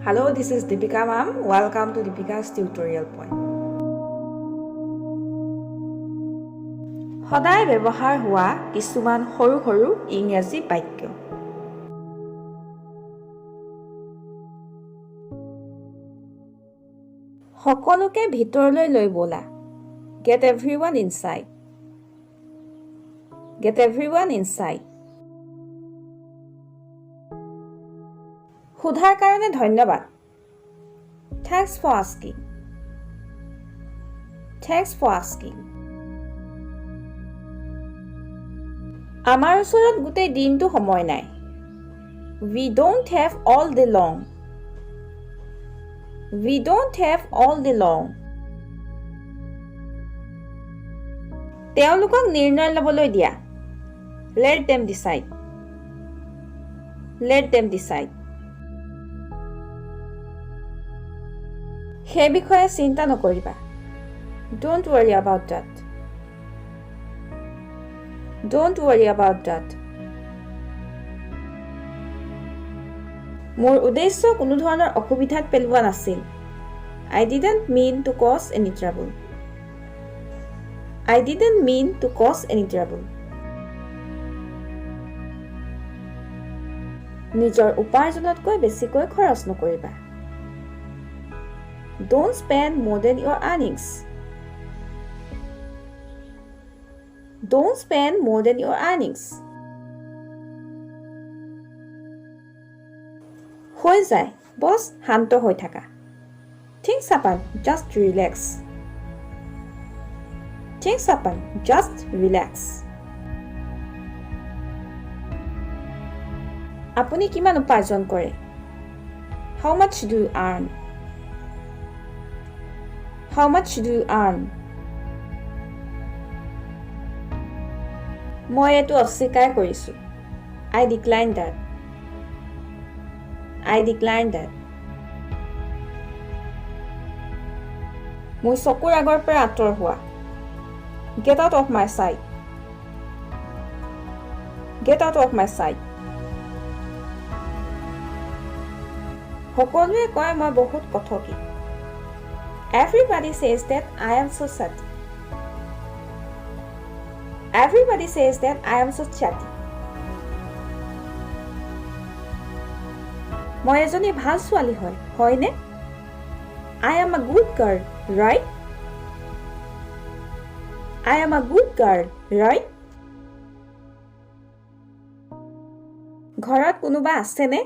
Hello, this is Deepika ma'am. Welcome to Deepika's tutorial point. সদায় ব্যৱহাৰ হোৱা কিছুমান সৰু সৰু ইংৰাজী বাক্য। সকলোকে ভিতৰলৈ লৈ বলা। Get everyone inside. Get everyone inside. সোধাৰ কাৰণে ধন্যবাদ। Thanks for asking. Thanks for asking. আমাৰ ওচৰত গোটেই দিনটো সময় নাই। We don't have all day long. We don't have all day long. তেওঁলোকক নিৰ্ণয় ল'বলৈ দিয়া। Let them decide. Let them decide. সেই বিষয়ে চিন্তা নকৰিবা। Don't worry about that. Don't worry about that. মোৰ উদ্দেশ্য কোনো ধৰণৰ অসুবিধাত পেলোৱা নাছিল। I didn't mean to cause any trouble. I didn't mean to cause any trouble. নিজৰ উপাৰ্জনতকৈ বেছিকৈ খৰচ নকৰিবা। Don't spend more than your earnings. Don't spend more than your earnings. হৈ যায়, বছ শান্ত হৈ থাকা। Things happen, just relax. Things happen, just relax. আপুনি কিমান উপাৰ্জন কৰে? How much do you earn? How much do you earn? মই এটো অস্বীকাৰ কৰিছো। I decline that. I decline that. মোৰ চকুৰ আগৰ পৰা আঁতৰ হোৱা। Get out of my sight. Get out of my sight. সকলোৱে কয় মই বহুত কথকি। Everybody says that I am so chatty. Everybody says that I am so chatty. মই এজনী ভাল ছোৱালী হয়, হয়নে? I am a good girl, right? I am a good girl, right? ঘৰত কোনোবা আছেনে?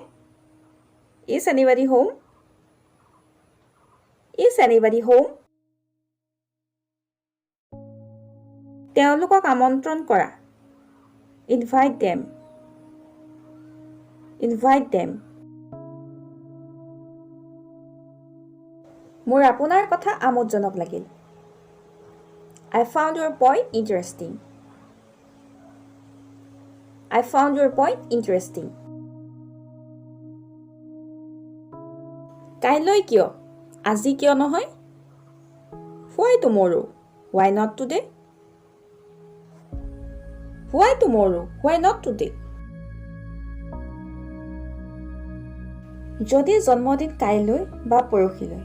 Is anybody home? Is anybody home? তেওঁলোকক আমন্ত্ৰণ কৰা। Invite them. Invite them. মোৰ আপোনাৰ কথা আমোদজনক লাগিল। I found your point interesting. I found your point interesting. কাইলৈ কিয়? আজি কিয় নহয়? Why tomorrow? Why not today? Why tomorrow? Why not today? যদি জন্মদিন কাইলৈ বা পৰহিলৈ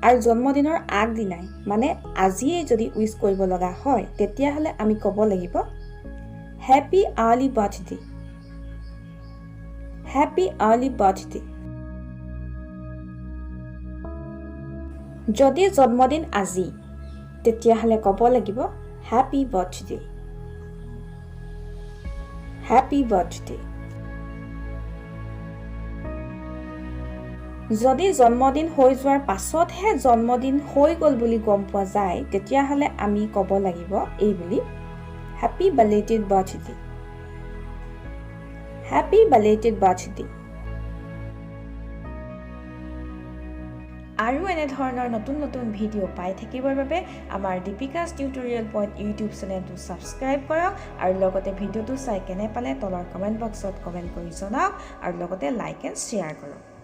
আৰু জন্মদিনৰ আগদিনাই মানে আজিয়ে যদি উইশ কৰিব লগা হয় তেতিয়াহ'লে আমি ক'ব লাগিব Happy early birthday. Happy early birthday. যদি জন্মদিন আজি তেতিয়াহ'লে ক'ব লাগিব Happy birthday. Happy birthday. যদি জন্মদিন হৈ যোৱাৰ পাছতহে জন্মদিন হৈ গ'ল বুলি গম পোৱা যায় তেতিয়াহ'লে আমি ক'ব লাগিব এই বুলি Happy belated birthday. Happy belated birthday. আৰু এনে ধৰণৰ নতুন নতুন ভিডিঅ' পাই থাকিবৰ বাবে আমাৰ দীপিকাছ টিউটৰিয়েল পইণ্ট ইউটিউব চেনেলটো ছাবস্ক্ৰাইব কৰক আৰু লগতে ভিডিঅ'টো চাই কেনে পালে তলৰ কমেণ্ট বক্সত কমেণ্ট কৰি জনাওক আৰু লগতে লাইক এণ্ড শ্বেয়াৰ কৰক।